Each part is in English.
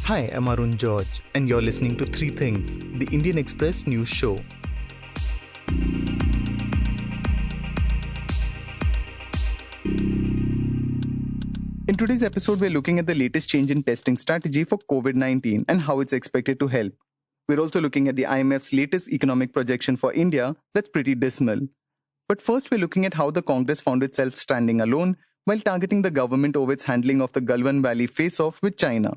Hi, I'm Arun George, and you're listening to Three Things, the Indian Express news show. In today's episode, we're looking at the latest change in testing strategy for COVID-19 and how it's expected to help. We're also looking at the IMF's latest economic projection for India that's pretty dismal. But first, we're looking at how the Congress found itself standing alone while targeting the government over its handling of the Galwan Valley face-off with China.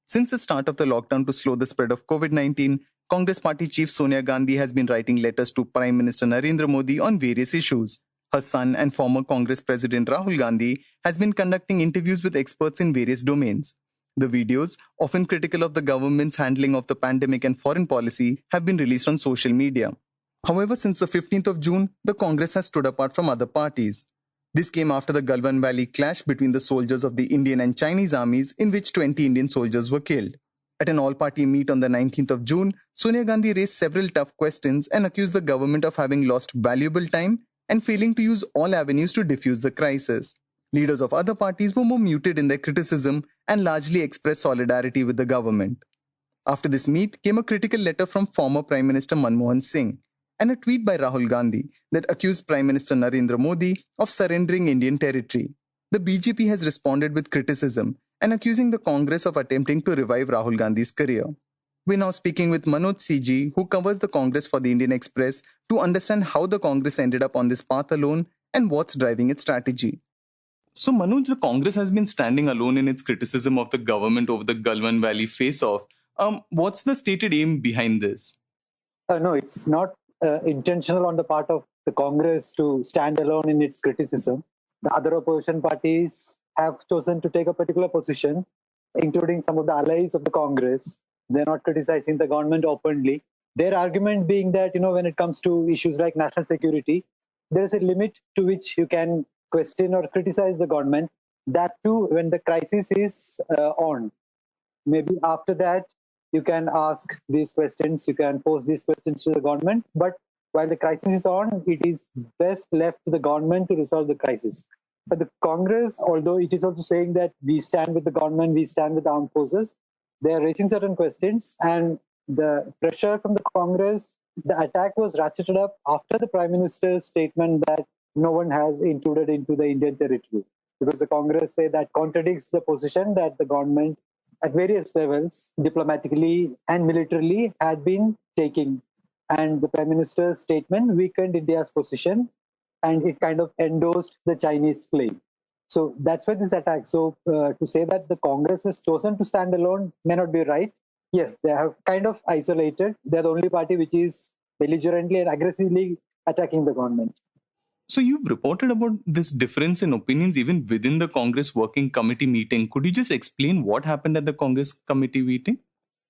Since the start of the lockdown to slow the spread of COVID-19, Congress Party Chief Sonia Gandhi has been writing letters to Prime Minister Narendra Modi on various issues. Her son and former Congress President Rahul Gandhi has been conducting interviews with experts in various domains. The videos, often critical of the government's handling of the pandemic and foreign policy, have been released on social media. However, since the 15th of June, the Congress has stood apart from other parties. This came after the Galwan Valley clash between the soldiers of the Indian and Chinese armies, in which 20 Indian soldiers were killed. At an all-party meet on the 19th of June, Sonia Gandhi raised several tough questions and accused the government of having lost valuable time and failing to use all avenues to defuse the crisis. Leaders of other parties were more muted in their criticism and largely expressed solidarity with the government. After this meet came a critical letter from former Prime Minister Manmohan Singh and a tweet by Rahul Gandhi that accused Prime Minister Narendra Modi of surrendering Indian territory. The BJP has responded with criticism and accusing the Congress of attempting to revive Rahul Gandhi's career. We're now speaking with Manoj CG, who covers the Congress for the Indian Express, to understand how the Congress ended up on this path alone and what's driving its strategy. So, Manoj, the Congress has been standing alone in its criticism of the government over the Galwan Valley face-off. What's the stated aim behind this? No, it's not intentional on the part of the Congress to stand alone in its criticism. The other opposition parties have chosen to take a particular position, including some of the allies of the Congress. They're not criticizing the government openly. Their argument being that, when it comes to issues like national security, there is a limit to which you can question or criticize the government. That too, when the crisis is on. Maybe after that, you can ask these questions, you can pose these questions to the government. But while the crisis is on, it is best left to the government to resolve the crisis. But the Congress, although it is also saying that we stand with the government, we stand with the armed forces, they are raising certain questions. And the pressure from the Congress, the attack was ratcheted up after the Prime Minister's statement that no one has intruded into the Indian territory. Because the Congress say that contradicts the position that the government at various levels, diplomatically and militarily, had been taking. And the Prime Minister's statement weakened India's position and it kind of endorsed the Chinese claim. So that's why this attack. So to say that the Congress has chosen to stand alone may not be right. Yes, they have kind of isolated. They're the only party which is belligerently and aggressively attacking the government. So you've reported about this difference in opinions even within the Congress Working Committee meeting. Could you just explain what happened at the Congress Committee meeting?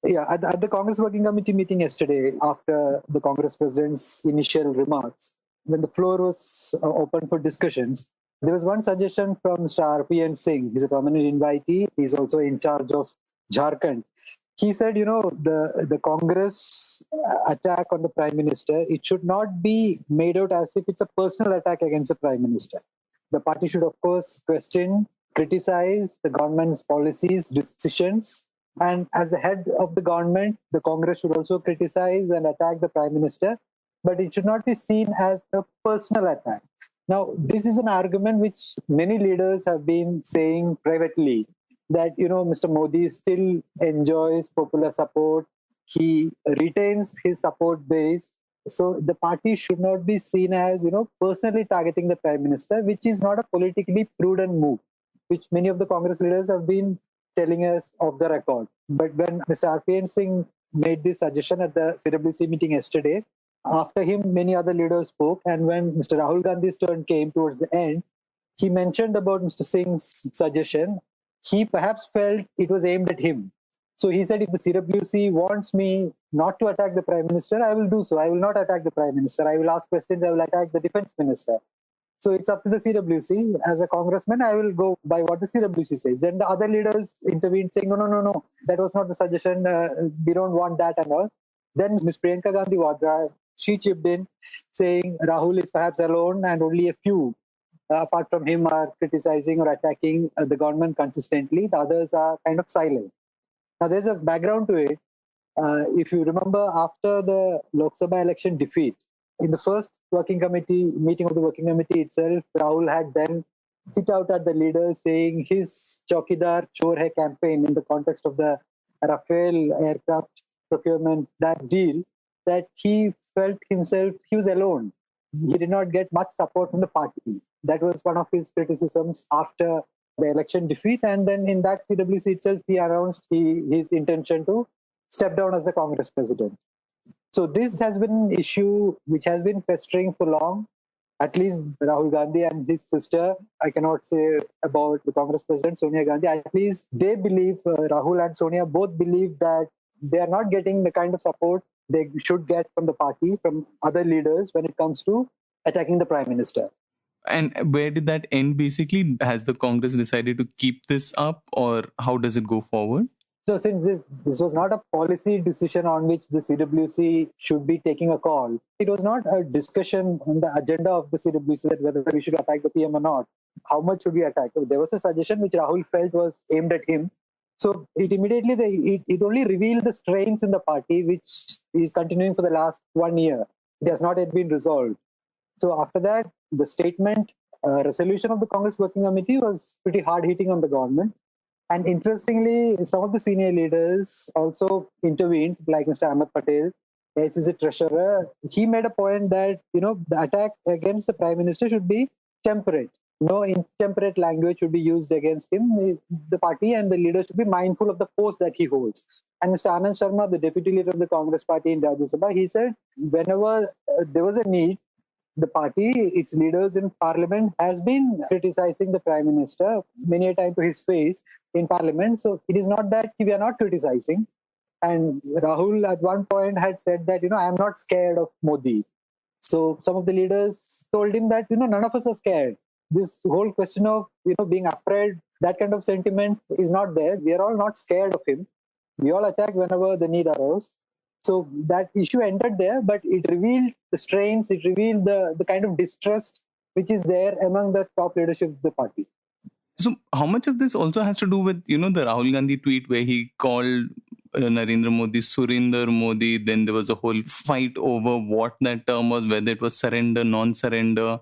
Yeah, at the Congress Working Committee meeting yesterday, after the Congress President's initial remarks, when the floor was open for discussions, there was one suggestion from Mr. R.P.N. Singh. He's a permanent invitee. He's also in charge of Jharkhand. He said, the Congress attack on the Prime Minister, it should not be made out as if it's a personal attack against the Prime Minister. The party should, of course, question, criticize the government's policies, decisions. And as the head of the government, the Congress should also criticize and attack the Prime Minister. But it should not be seen as a personal attack. Now, this is an argument which many leaders have been saying privately, that Mr. Modi still enjoys popular support. He retains his support base. So the party should not be seen as personally targeting the Prime Minister, which is not a politically prudent move, which many of the Congress leaders have been telling us off the record. But when Mr. R.P.N. Singh made this suggestion at the CWC meeting yesterday, after him many other leaders spoke, and when Mr. Rahul Gandhi's turn came towards the end, he mentioned about Mr. Singh's suggestion. He perhaps felt it was aimed at him. So he said, if the CWC wants me not to attack the Prime Minister, I will do so. I will not attack the Prime Minister. I will ask questions. I will attack the Defense Minister. So it's up to the CWC. As a congressman, I will go by what the CWC says. Then the other leaders intervened saying, no, that was not the suggestion. We don't want that and all. Then Ms. Priyanka Gandhi Vadra, she chipped in saying Rahul is perhaps alone and only a few apart from him are criticizing or attacking the government consistently. The others are kind of silent. Now, there's a background to it. If you remember, after the Lok Sabha election defeat, in the first working committee meeting of the working committee itself, Rahul had then hit out at the leaders saying his Chaukidar Chor Hai campaign in the context of the Rafale aircraft procurement, that deal, that he felt himself, he was alone. He did not get much support from the party. That was one of his criticisms after the election defeat. And then in that CWC itself, he announced his intention to step down as the Congress president. So this has been an issue which has been festering for long. At least Rahul Gandhi and his sister, I cannot say about the Congress president, Sonia Gandhi, at least they believe, Rahul and Sonia both believe that they are not getting the kind of support they should get from the party, from other leaders when it comes to attacking the prime minister. And where did that end basically? Has the Congress decided to keep this up, or how does it go forward? So since this was not a policy decision on which the CWC should be taking a call, it was not a discussion on the agenda of the CWC that whether we should attack the PM or not. How much should we attack? There was a suggestion which Rahul felt was aimed at him. So it immediately, it only revealed the strains in the party, which is continuing for the last 1 year. It has not yet been resolved. So after that, the statement, resolution of the Congress Working Committee was pretty hard hitting on the government. And interestingly, some of the senior leaders also intervened, like Mr. Ahmed Patel, AICC treasurer. He made a point that, the attack against the prime minister should be temperate. No intemperate language should be used against him. The party and the leaders should be mindful of the post that he holds. And Mr. Anand Sharma, the deputy leader of the Congress party in Rajya Sabha, he said whenever there was a need, the party, its leaders in parliament, has been criticizing the prime minister many a time to his face in parliament. So it is not that we are not criticizing. And Rahul at one point had said that, I am not scared of Modi. So some of the leaders told him that, none of us are scared. This whole question of, being afraid, that kind of sentiment is not there. We are all not scared of him. We all attack whenever the need arose. So that issue ended there, but it revealed the strains, it revealed the kind of distrust which is there among the top leadership of the party. So how much of this also has to do with, the Rahul Gandhi tweet where he called Narendra Modi Surinder Modi? Then there was a whole fight over what that term was, whether it was surrender, non-surrender.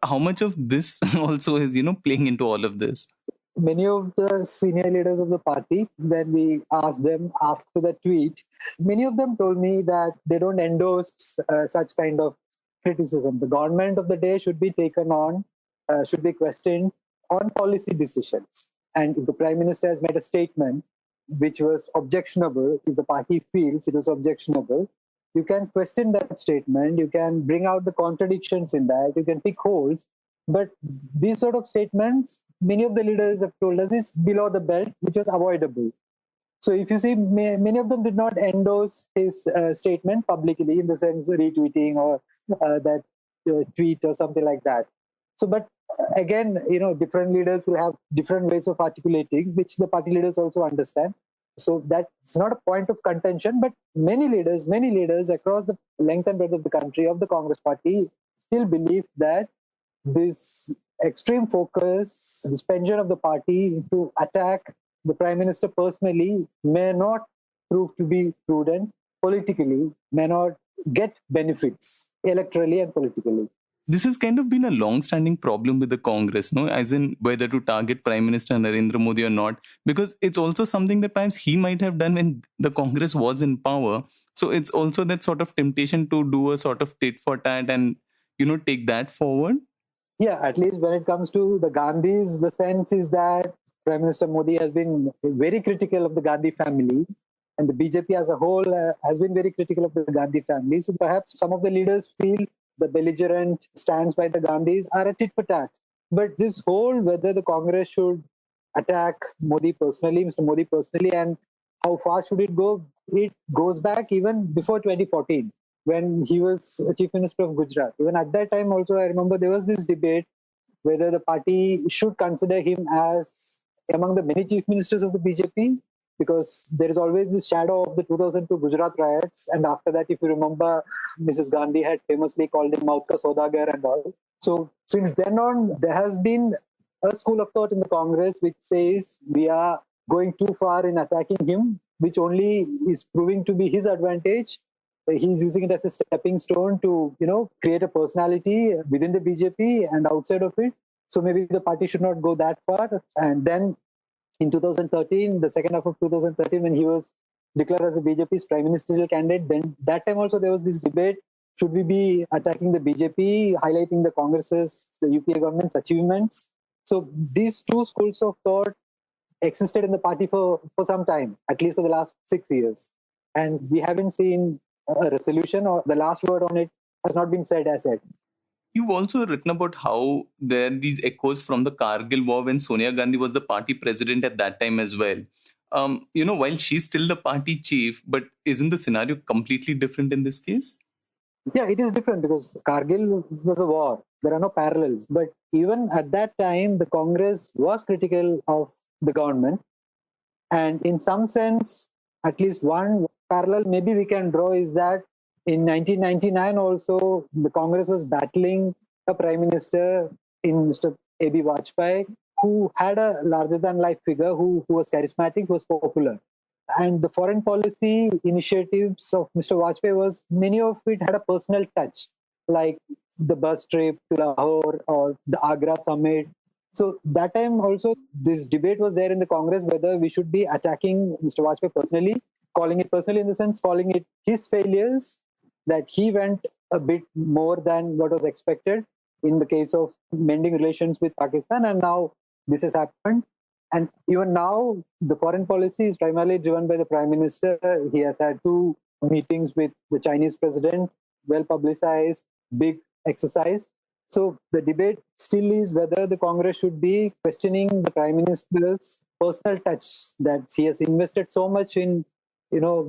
How much of this also is, playing into all of this? Many of the senior leaders of the party, when we asked them after the tweet, many of them told me that they don't endorse such kind of criticism. The government of the day should be taken on, should be questioned on policy decisions. And if the prime minister has made a statement which was objectionable, if the party feels it was objectionable, you can question that statement, you can bring out the contradictions in that, you can pick holes. But these sort of statements, many of the leaders have told us, is below the belt, which was avoidable. So if you see, many of them did not endorse his statement publicly, in the sense of retweeting or that tweet or something like that. So, but again, different leaders will have different ways of articulating, which the party leaders also understand. So that's not a point of contention, but many leaders across the length and breadth of the country of the Congress party still believe that this extreme focus, this penchant of the party to attack the prime minister personally may not prove to be prudent politically, may not get benefits electorally and politically. This has kind of been a long-standing problem with the Congress, no? As in whether to target Prime Minister Narendra Modi or not, because it's also something that perhaps he might have done when the Congress was in power. So it's also that sort of temptation to do a sort of tit for tat and, take that forward. Yeah, at least when it comes to the Gandhis, the sense is that Prime Minister Modi has been very critical of the Gandhi family, and the BJP as a whole has been very critical of the Gandhi family. So perhaps some of the leaders feel the belligerent stands by the Gandhis are a tit for tat. But this whole, whether the Congress should attack Modi personally, Mr. Modi personally, and how far should it go? It goes back even before 2014, when he was Chief Minister of Gujarat. Even at that time also, I remember there was this debate whether the party should consider him as among the many chief ministers of the BJP, because there is always this shadow of the 2002 Gujarat riots. And after that, if you remember, Mrs. Gandhi had famously called him Maut Ka Saudagar and all. So since then on, there has been a school of thought in the Congress which says we are going too far in attacking him. which only is proving to be his advantage. He's using it as a stepping stone to, create a personality within the BJP and outside of it. So maybe the party should not go that far. And then in 2013, the second half of 2013, when he was declared as the BJP's prime ministerial candidate, then that time also there was this debate: should we be attacking the BJP, highlighting the Congress's, the UPA government's achievements? So these two schools of thought existed in the party for some time, at least for the last 6 years. And we haven't seen a resolution, or the last word on it has not been said as yet. You've also written about how there are these echoes from the Kargil war when Sonia Gandhi was the party president at that time as well. While she's still the party chief, but isn't the scenario completely different in this case? Yeah, it is different because Kargil was a war. There are no parallels. But even at that time, the Congress was critical of the government. And in some sense, at least one parallel maybe we can draw is that in 1999 also, the Congress was battling a prime minister in Mr. A.B. Vajpayee, who had a larger-than-life figure, who was charismatic, who was popular. And the foreign policy initiatives of Mr. Vajpayee many of it had a personal touch, like the bus trip to Lahore or the Agra summit. So that time also, this debate was there in the Congress whether we should be attacking Mr. Vajpayee personally, calling it personally in the sense, calling it his failures, that he went a bit more than what was expected in the case of mending relations with Pakistan. And now this has happened. And even now, the foreign policy is primarily driven by the Prime Minister. He has had 2 meetings with the Chinese president, well publicized, big exercise. So the debate still is whether the Congress should be questioning the Prime Minister's personal touch, that he has invested so much in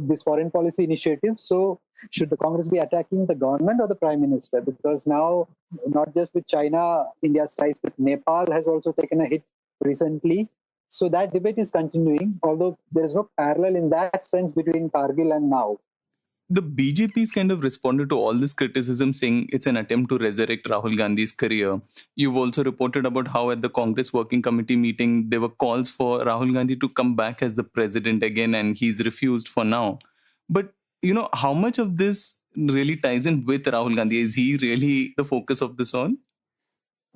this foreign policy initiative. So should the Congress be attacking the government or the Prime Minister? Because now, not just with China, India's ties with Nepal has also taken a hit recently. So that debate is continuing, although there is no parallel in that sense between Kargil and now. The BJP's kind of responded to all this criticism, saying it's an attempt to resurrect Rahul Gandhi's career. You've also reported about how at the Congress Working Committee meeting, there were calls for Rahul Gandhi to come back as the president again, and he's refused for now. But, how much of this really ties in with Rahul Gandhi? Is he really the focus of this all?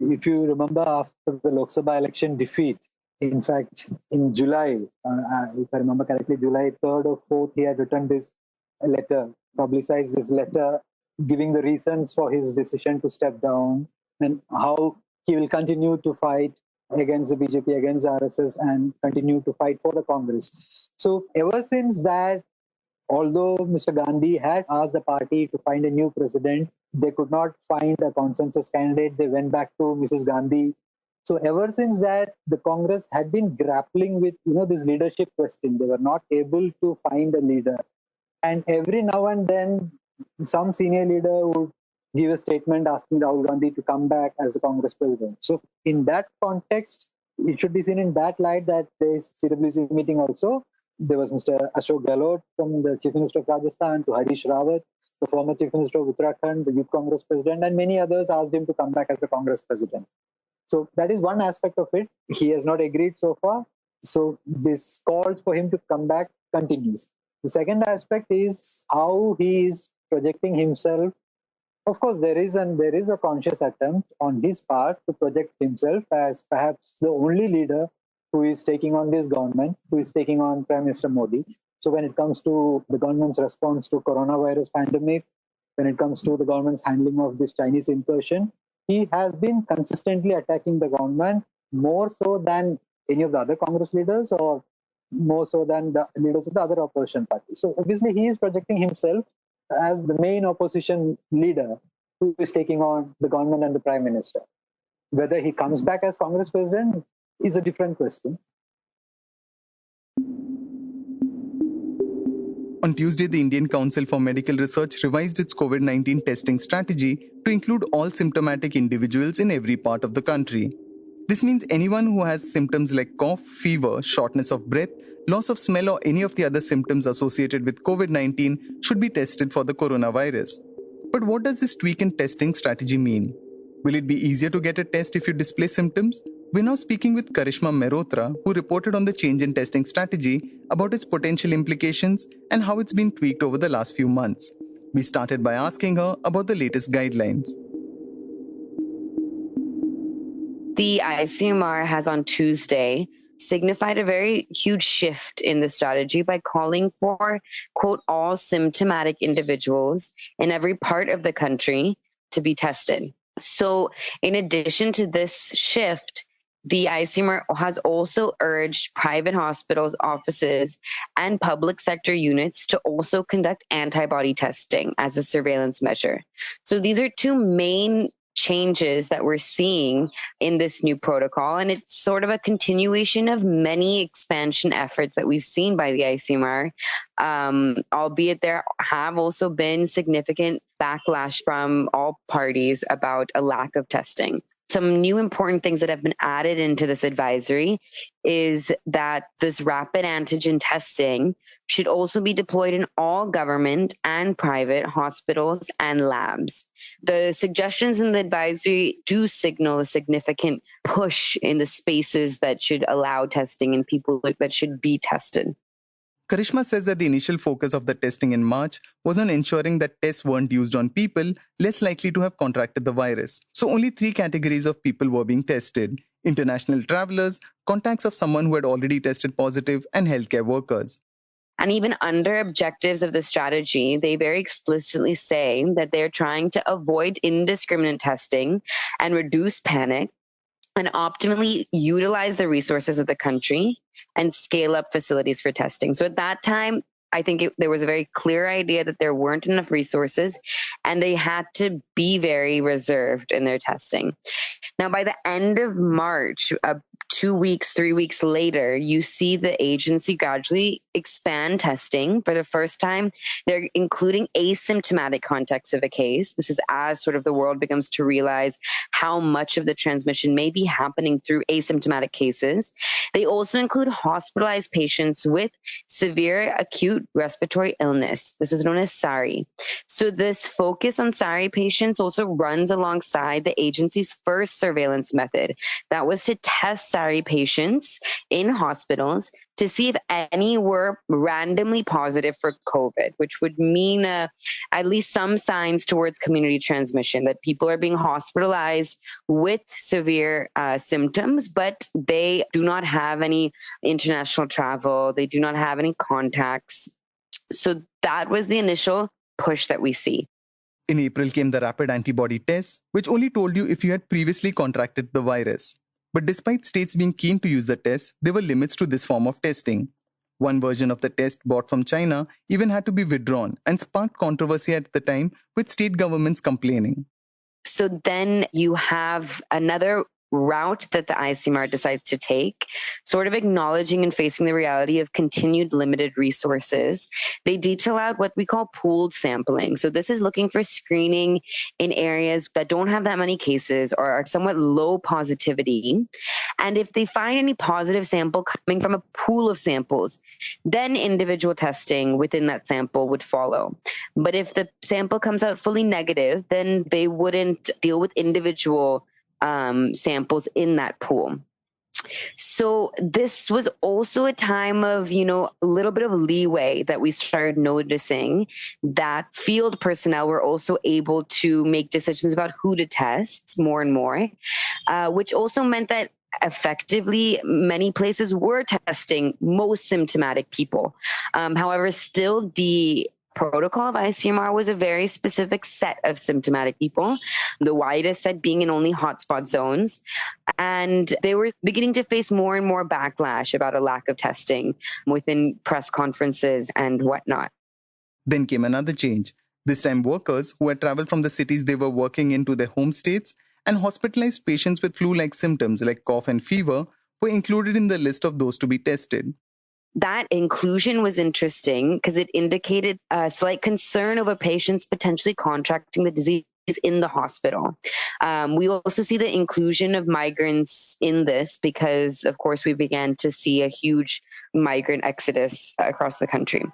If you remember, after the Lok Sabha election defeat, in fact, in July, if I remember correctly, July 3rd or 4th, he had written this letter, publicized this letter, giving the reasons for his decision to step down and how he will continue to fight against the BJP, against RSS, and continue to fight for the Congress. So ever since that, although Mr. Gandhi had asked the party to find a new president, they could not find a consensus candidate. They went back to Mrs. Gandhi. So ever since that, the Congress had been grappling with, this leadership question. They were not able to find a leader. And every now and then, some senior leader would give a statement asking Rahul Gandhi to come back as the Congress president. So in that context, it should be seen in that light that this CWC meeting also, there was Mr. Ashok Gehlot from the Chief Minister of Rajasthan to Harish Rawat, the former Chief Minister of Uttarakhand, the Youth Congress president, and many others asked him to come back as the Congress president. So that is one aspect of it. He has not agreed so far. So this calls for him to come back continues. The second aspect is how he is projecting himself. Of course, there is a conscious attempt on his part to project himself as perhaps the only leader who is taking on this government, who is taking on Prime Minister Modi. So when it comes to the government's response to coronavirus pandemic, when it comes to the government's handling of this Chinese incursion, he has been consistently attacking the government more so than any of the other Congress leaders or more so than the leaders of the other opposition parties. So obviously he is projecting himself as the main opposition leader who is taking on the government and the Prime Minister. Whether he comes back as Congress president is a different question. On Tuesday, the Indian Council for Medical Research revised its COVID-19 testing strategy to include all symptomatic individuals in every part of the country. This means anyone who has symptoms like cough, fever, shortness of breath, loss of smell, or any of the other symptoms associated with COVID-19 should be tested for the coronavirus. But what does this tweak in testing strategy mean? Will it be easier to get a test if you display symptoms? We're now speaking with Karishma Mehrotra, who reported on the change in testing strategy, about its potential implications, and how it's been tweaked over the last few months. We started by asking her about the latest guidelines. The ICMR has on Tuesday signified a very huge shift in the strategy by calling for, quote, all symptomatic individuals in every part of the country to be tested. So in addition to this shift, the ICMR has also urged private hospitals, offices, and public sector units to also conduct antibody testing as a surveillance measure. So these are two main changes that we're seeing in this new protocol. And it's sort of a continuation of many expansion efforts that we've seen by the ICMR, albeit there have also been significant backlash from all parties about a lack of testing. Some new important things that have been added into this advisory is that this rapid antigen testing should also be deployed in all government and private hospitals and labs. The suggestions in the advisory do signal a significant push in the spaces that should allow testing and people that should be tested. Karishma says that the initial focus of the testing in March was on ensuring that tests weren't used on people less likely to have contracted the virus. So only 3 categories of people were being tested: international travelers, contacts of someone who had already tested positive, and healthcare workers. And even under objectives of the strategy, they very explicitly say that they're trying to avoid indiscriminate testing and reduce panic and optimally utilize the resources of the country and scale up facilities for testing. So at that time, I think there was a very clear idea that there weren't enough resources and they had to be very reserved in their testing. Now, by the end of March, 2 weeks, 3 weeks later, you see the agency gradually expand testing for the first time. They're including asymptomatic contacts of a case. This is as sort of the world begins to realize how much of the transmission may be happening through asymptomatic cases. They also include hospitalized patients with severe acute respiratory illness. This is known as SARI. So this focus on SARI patients also runs alongside the agency's first surveillance method. That was to test SARI patients in hospitals to see if any were randomly positive for COVID, which would mean at least some signs towards community transmission, that people are being hospitalized with severe symptoms, but they do not have any international travel, they do not have any contacts. So that was the initial push that we see. In April came the rapid antibody test, which only told you if you had previously contracted the virus. But despite states being keen to use the test, there were limits to this form of testing. One version of the test bought from China even had to be withdrawn and sparked controversy at the time, with state governments complaining. So then you have another route that the ICMR decides to take, sort of acknowledging and facing the reality of continued limited resources. They detail out what we call pooled sampling. So this is looking for screening in areas that don't have that many cases or are somewhat low positivity. And if they find any positive sample coming from a pool of samples, then individual testing within that sample would follow. But if the sample comes out fully negative, then they wouldn't deal with individual samples in that pool. So this was also a time of, a little bit of leeway that we started noticing that field personnel were also able to make decisions about who to test more and more, which also meant that effectively many places were testing most symptomatic people. However, still the protocol of ICMR was a very specific set of symptomatic people, the widest set being in only hotspot zones. And they were beginning to face more and more backlash about a lack of testing within press conferences and whatnot. Then came another change. This time, workers who had traveled from the cities they were working in to their home states and hospitalized patients with flu-like symptoms like cough and fever were included in the list of those to be tested. That inclusion was interesting because it indicated a slight concern over patients potentially contracting the disease in the hospital. We also see the inclusion of migrants in this because, of course, we began to see a huge migrant exodus across the country.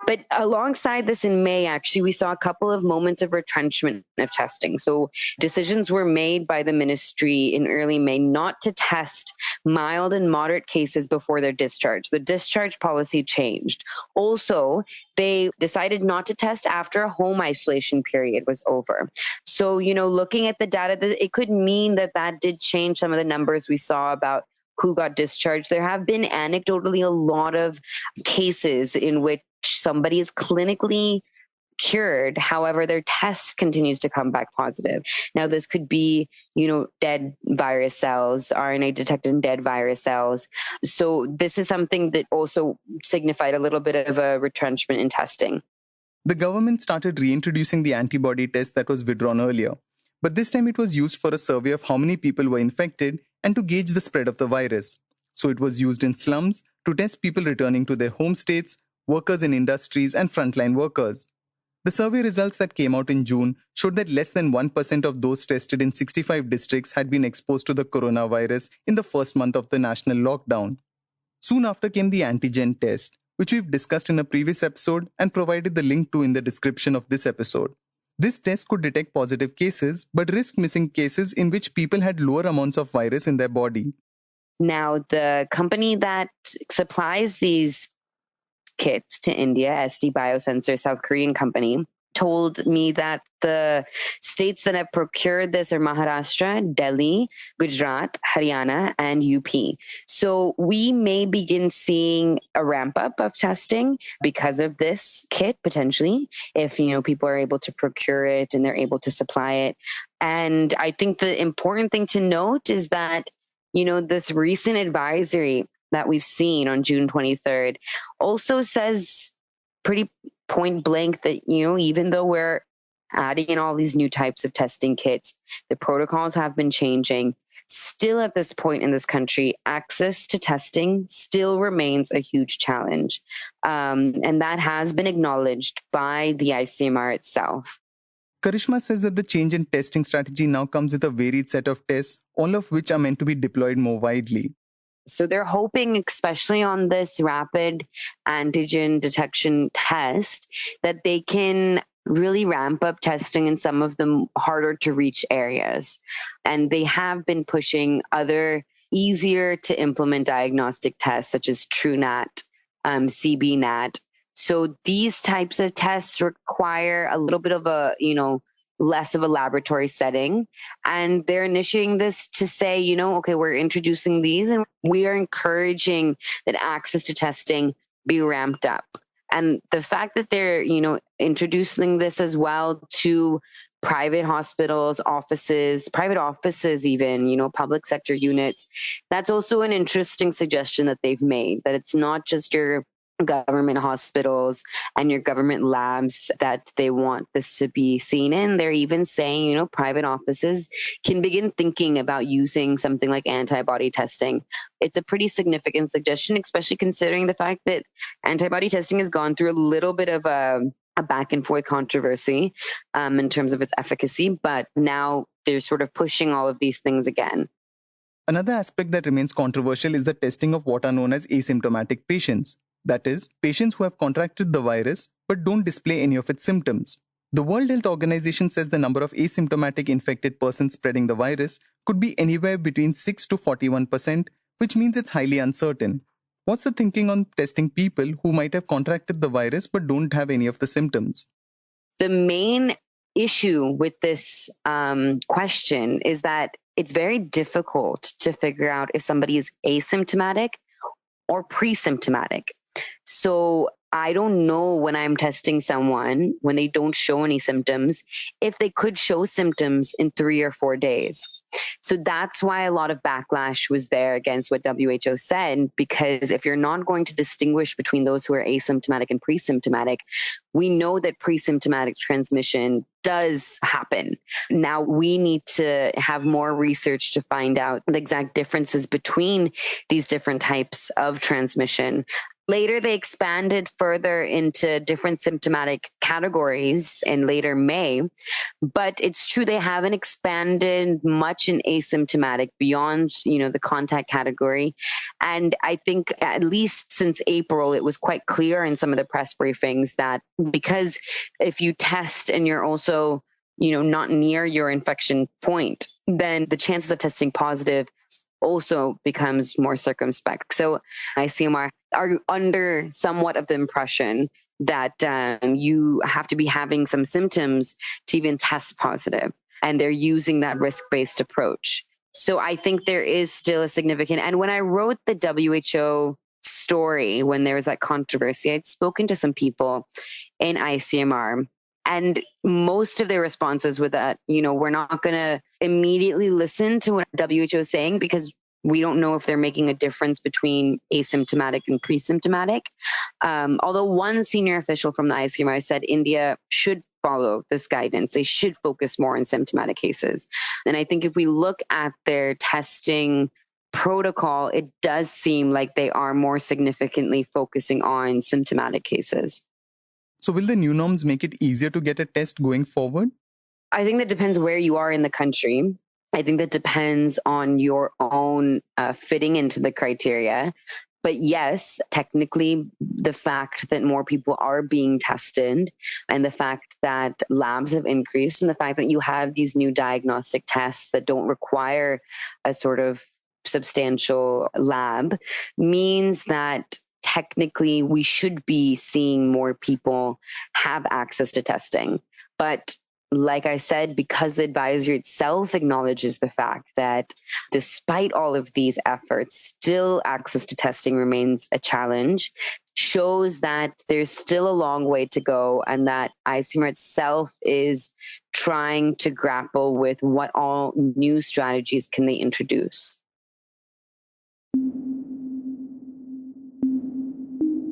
But alongside this in May, actually, we saw a couple of moments of retrenchment of testing. So decisions were made by the ministry in early May not to test mild and moderate cases before their discharge. The discharge policy changed. Also, they decided not to test after a home isolation period was over. So, looking at the data, it could mean that did change some of the numbers we saw about who got discharged. There have been anecdotally a lot of cases in which somebody is clinically cured. However, their test continues to come back positive. Now, this could be, dead virus cells, RNA detected in dead virus cells. So this is something that also signified a little bit of a retrenchment in testing. The government started reintroducing the antibody test that was withdrawn earlier, but this time it was used for a survey of how many people were infected and to gauge the spread of the virus. So it was used in slums to test people returning to their home states, workers in industries, and frontline workers. The survey results that came out in June showed that less than 1% of those tested in 65 districts had been exposed to the coronavirus in the first month of the national lockdown. Soon after came the antigen test, which we've discussed in a previous episode and provided the link to in the description of this episode. This test could detect positive cases, but risk missing cases in which people had lower amounts of virus in their body. Now, the company that supplies these kits to India, SD Biosensor, South Korean company, told me that the states that have procured this are Maharashtra, Delhi, Gujarat, Haryana, and UP. So we may begin seeing a ramp up of testing because of this kit, potentially, if people are able to procure it and they're able to supply it. And I think the important thing to note is that, this recent advisory that we've seen on June 23rd also says pretty point blank that, even though we're adding in all these new types of testing kits, the protocols have been changing. Still at this point in this country, access to testing still remains a huge challenge. And that has been acknowledged by the ICMR itself. Karishma says that the change in testing strategy now comes with a varied set of tests, all of which are meant to be deployed more widely. So they're hoping, especially on this rapid antigen detection test, that they can really ramp up testing in some of the harder to reach areas. And they have been pushing other easier to implement diagnostic tests such as TrueNat, CBNat. So these types of tests require a little bit of a, less of a laboratory setting. And they're initiating this to say, okay, we're introducing these and we are encouraging that access to testing be ramped up. And the fact that they're, introducing this as well to private hospitals, private offices even, public sector units, that's also an interesting suggestion that they've made, that it's not just your government hospitals and your government labs that they want this to be seen in. They're even saying, private offices can begin thinking about using something like antibody testing. It's a pretty significant suggestion, especially considering the fact that antibody testing has gone through a little bit of a back and forth controversy in terms of its efficacy, but now they're sort of pushing all of these things again. Another aspect that remains controversial is the testing of what are known as asymptomatic patients. That is, patients who have contracted the virus but don't display any of its symptoms. The World Health Organization says the number of asymptomatic infected persons spreading the virus could be anywhere between 6 to 41%, which means it's highly uncertain. What's the thinking on testing people who might have contracted the virus but don't have any of the symptoms? The main issue with this question is that it's very difficult to figure out if somebody is asymptomatic or pre-symptomatic. So I don't know when I'm testing someone, when they don't show any symptoms, if they could show symptoms in 3 or 4 days. So that's why a lot of backlash was there against what WHO said, because if you're not going to distinguish between those who are asymptomatic and pre-symptomatic, we know that pre-symptomatic transmission does happen. Now we need to have more research to find out the exact differences between these different types of transmission. Later, they expanded further into different symptomatic categories in later May. But it's true they haven't expanded much in asymptomatic beyond, the contact category. And I think at least since April, it was quite clear in some of the press briefings that because if you test and you're also, not near your infection point, then the chances of testing positive also becomes more circumspect. So ICMR are under somewhat of the impression that you have to be having some symptoms to even test positive. And they're using that risk-based approach. So I think there is still a significant, and when I wrote the WHO story, when there was that controversy, I'd spoken to some people in ICMR, and most of their responses were that, we're not going to immediately listen to what WHO is saying because we don't know if they're making a difference between asymptomatic and pre-symptomatic. Although one senior official from the ICMR said India should follow this guidance. They should focus more on symptomatic cases. And I think if we look at their testing protocol, it does seem like they are more significantly focusing on symptomatic cases. So will the new norms make it easier to get a test going forward? I think that depends where you are in the country. I think that depends on your own fitting into the criteria. But yes, technically, the fact that more people are being tested and the fact that labs have increased and the fact that you have these new diagnostic tests that don't require a sort of substantial lab means that technically we should be seeing more people have access to testing. But like I said, because the advisory itself acknowledges the fact that despite all of these efforts, still access to testing remains a challenge, shows that there's still a long way to go and that ICMR itself is trying to grapple with what all new strategies can they introduce.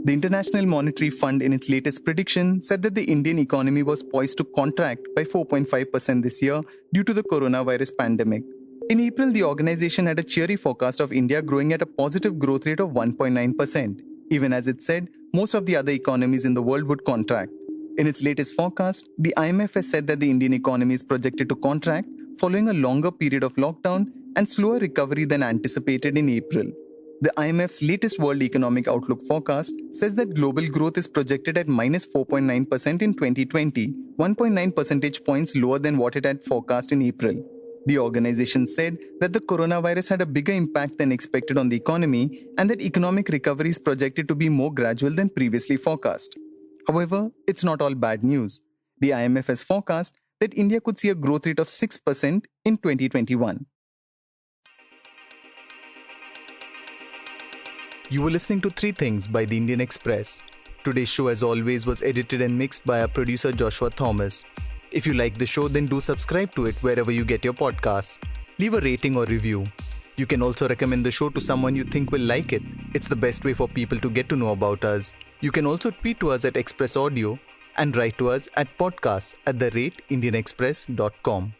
The International Monetary Fund, in its latest prediction, said that the Indian economy was poised to contract by 4.5% this year due to the coronavirus pandemic. In April, the organization had a cheery forecast of India growing at a positive growth rate of 1.9%, even as it said most of the other economies in the world would contract. In its latest forecast, the IMF has said that the Indian economy is projected to contract following a longer period of lockdown and slower recovery than anticipated in April. The IMF's latest World Economic Outlook forecast says that global growth is projected at minus 4.9% in 2020, 1.9 percentage points lower than what it had forecast in April. The organization said that the coronavirus had a bigger impact than expected on the economy and that economic recovery is projected to be more gradual than previously forecast. However, it's not all bad news. The IMF has forecast that India could see a growth rate of 6% in 2021. You were listening to Three Things by The Indian Express. Today's show, as always, was edited and mixed by our producer Joshua Thomas. If you like the show, then do subscribe to it wherever you get your podcasts. Leave a rating or review. You can also recommend the show to someone you think will like it. It's the best way for people to get to know about us. You can also tweet to us at Express Audio and write to us at podcasts@indianexpress.com.